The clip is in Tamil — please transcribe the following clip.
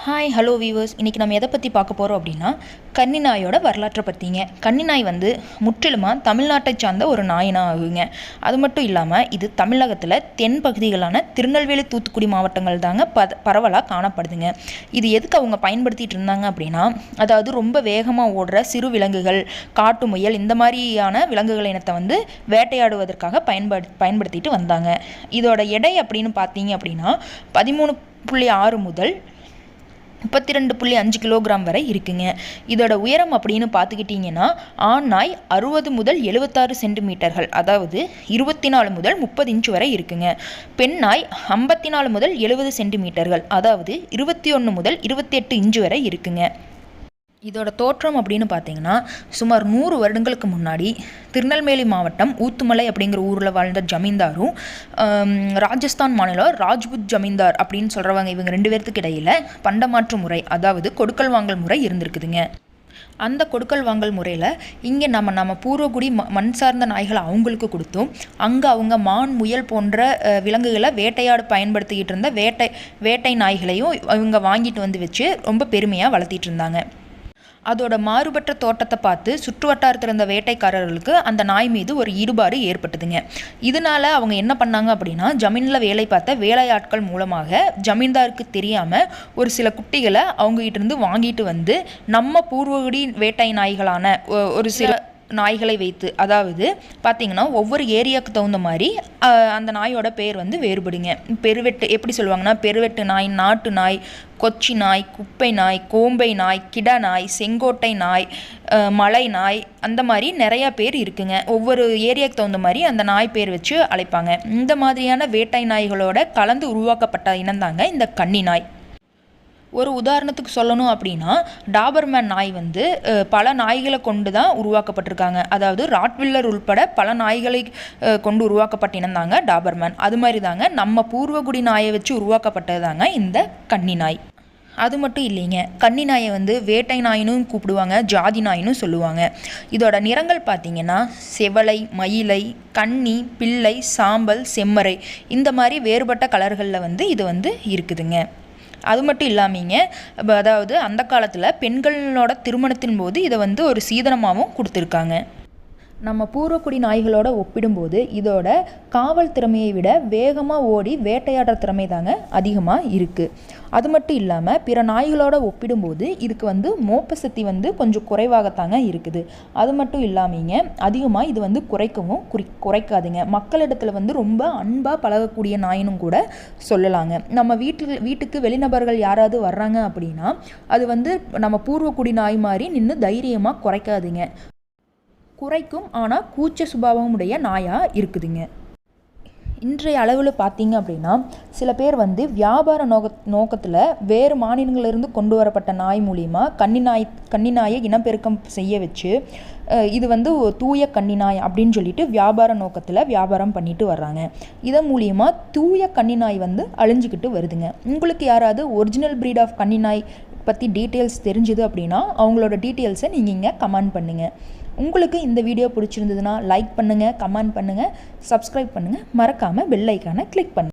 Hi hello viewers. இன்றைக்கி நம்ம எதை பற்றி பார்க்க போகிறோம் அப்படின்னா கன்னி நாயோட வரலாற்றை பற்றிங்க. கன்னி நாய் வந்து முற்றிலுமாக தமிழ்நாட்டை சார்ந்த ஒரு நாயினா ஆகுங்க. அது மட்டும் இல்லாமல் இது தமிழகத்தில் தென் பகுதிகளான திருநெல்வேலி, தூத்துக்குடி மாவட்டங்கள் தாங்க பரவலாக காணப்படுதுங்க. இது எதுக்கு அவங்க பயன்படுத்திகிட்டு இருந்தாங்க அப்படின்னா, அதாவது ரொம்ப வேகமாக ஓடுற சிறு விலங்குகள், காட்டு முயல், இந்த மாதிரியான விலங்குகள் இனத்தை வந்து வேட்டையாடுவதற்காக பயன்படுத்திட்டு வந்தாங்க. இதோட எடை அப்படின்னு பார்த்தீங்க அப்படின்னா 13.6 முதல் 32.5 கிலோகிராம் வரை இருக்குங்க. இதோட உயரம் அப்படின்னு பார்த்துக்கிட்டிங்கன்னா ஆண் நாய் 60 முதல் 76 சென்டிமீட்டர்கள், அதாவது 24 முதல் 30 இன்ச் வரை இருக்குங்க. பெண் நாய் 54 முதல் 70 சென்டிமீட்டர்கள், அதாவது 21 முதல் 28 இன்ச் வரை இருக்குங்க. இதோட தோற்றம் அப்படின்னு பார்த்தீங்கன்னா சுமார் 100 வருடங்களுக்கு முன்னாடி திருநெல்வேலி மாவட்டம் ஊத்துமலை அப்படிங்கிற ஊரில் வாழ்ந்த ஜமீன்தாரும் ராஜஸ்தான் மாநிலம் ராஜ்புத் ஜமீன்தார் அப்படின்னு சொல்கிறவங்க, இவங்க 2 பேர்த்துக்கு இடையில் பண்டமாற்று முறை, அதாவது கொடுக்கல் வாங்கல் முறை இருந்திருக்குதுங்க. அந்த கொடுக்கல் வாங்கல் முறையில் இங்கே நம்ம பூர்வகுடி மண் சார்ந்த நாய்களை அவங்களுக்கு கொடுத்தோம். அங்கே அவங்க மான், முயல் போன்ற விலங்குகளை வேட்டையாடு பயன்படுத்திக்கிட்டு இருந்த வேட்டை நாய்களையும் இவங்க வாங்கிட்டு வந்து வச்சு ரொம்ப பெருமையாக வளர்த்திட்டு இருந்தாங்க. அதோட மாறுபட்ட தோட்டத்தை பார்த்து சுற்று வட்டாரத்தில் இருந்த வேட்டைக்காரர்களுக்கு அந்த நாய் மீது ஒரு ஈடுபாடு ஏற்பட்டதுங்க. இதனால அவங்க என்ன பண்ணாங்க அப்படின்னா, ஜமீனில் வேலை பார்த்த வேலையாட்கள் மூலமாக ஜமீன்தாருக்கு தெரியாமல் ஒரு சில குட்டிகளை அவங்ககிட்ட இருந்து வாங்கிட்டு வந்து நம்ம பூர்வகுடி வேட்டை நாய்களான ஒரு சில நாய்களை வைத்து, அதாவது பார்த்திங்கன்னா ஒவ்வொரு ஏரியாவுக்கு தகுந்த மாதிரி அந்த நாயோட பேர் வந்து வேறுபடுங்க. பெருவெட்டு எப்படி சொல்லுவாங்கன்னா, பெருவெட்டு நாய், நாட்டு நாய், கொச்சி நாய், குப்பை நாய், கோம்பை நாய், கிட நாய், செங்கோட்டை நாய், மலை நாய், அந்த மாதிரி நிறையா பேர் இருக்குங்க. ஒவ்வொரு ஏரியாவுக்கு தகுந்த மாதிரி அந்த நாய் பேர் வச்சு அழைப்பாங்க. இந்த மாதிரியான வேட்டை நாய்களோட கலந்து உருவாக்கப்பட்ட இனந்தாங்க இந்த கன்னி நாய். ஒரு உதாரணத்துக்கு சொல்லணும் அப்படின்னா, டாபர்மேன் நாய் வந்து பல நாய்களை கொண்டு தான் உருவாக்கப்பட்டிருக்காங்க. அதாவது ராட்வில்லர் உள்பட பல நாய்களை கொண்டு உருவாக்கப்பட்ட இனந்தாங்க டாபர்மேன். அது மாதிரி தாங்க நம்ம பூர்வகுடி நாயை வச்சு உருவாக்கப்பட்டது தாங்க இந்த கன்னி நாய். அது மட்டும் இல்லைங்க, கன்னி நாயை வந்து வேட்டை நாயினும் கூப்பிடுவாங்க, ஜாதி நாயினும் சொல்லுவாங்க. இதோட நிறங்கள் பார்த்திங்கன்னா செவலை, மயிலை, கன்னி, பிள்ளை, சாம்பல், செம்மறை, இந்த மாதிரி வேறுபட்ட கலர்களில் வந்து இது வந்து இருக்குதுங்க. அது மட்டும் இல்லாமீங்க, அதாவது அந்த காலத்தில் பெண்களோட திருமணத்தின் போது இதை வந்து ஒரு சீதனமாகவும் கொடுத்துருக்காங்க. நம்ம பூர்வக்குடி நாய்களோட ஒப்பிடும்போது இதோட காவல் திறமையை விட வேகமாக ஓடி வேட்டையாடுற திறமை தாங்க அதிகமாக இருக்குது. அது மட்டும் இல்லாமல் பிற நாய்களோட ஒப்பிடும்போது இதுக்கு வந்து மோப்ப சக்தி வந்து கொஞ்சம் குறைவாகத்தாங்க இருக்குது. அது மட்டும் இல்லாமீங்க, அதிகமாக இது வந்து குறைக்காதுங்க. மக்களிடத்தில் வந்து ரொம்ப அன்பாக பழகக்கூடிய நாயினும் கூட சொல்லலாங்க. நம்ம வீட்டுக்கு வெளிநபர்கள் யாராவது வர்றாங்க அப்படின்னா அது வந்து நம்ம பூர்வக்குடி நாய் மாதிரி நின்று தைரியமாக குறைக்கும், ஆனால் கூச்ச சுபாவம் உடைய நாயாக இருக்குதுங்க. இன்றைய அளவில் பார்த்தீங்க அப்படின்னா சில பேர் வந்து வியாபார நோக்கத்தில் வேறு மாநிலங்களிலிருந்து கொண்டு வரப்பட்ட நாய் மூலிமா கன்னி நாயை இனப்பெருக்கம் செய்ய வச்சு இது வந்து தூய கன்னி நாய் அப்படின்னு சொல்லிட்டு வியாபார நோக்கத்தில் வியாபாரம் பண்ணிட்டு வர்றாங்க. இதன் மூலிமா தூய கன்னி நாய் வந்து அழிஞ்சிக்கிட்டு வருதுங்க. உங்களுக்கு யாராவது ஒரிஜினல் ப்ரீட் ஆஃப் கன்னி நாய் பற்றி டீட்டெயில்ஸ் தெரிஞ்சுது அப்படின்னா அவங்களோட டீட்டெயில்ஸை நீங்கள் இங்கே கமெண்ட் பண்ணுங்கள். உங்களுக்கு இந்த வீடியோ பிடிச்சிருந்ததுன்னா லைக் பண்ணுங்கள், கமெண்ட் பண்ணுங்கள், சப்ஸ்கிரைப் பண்ணுங்கள், மறக்காமல் பெல் ஐக்கானை கிளிக் பண்ணுங்கள்.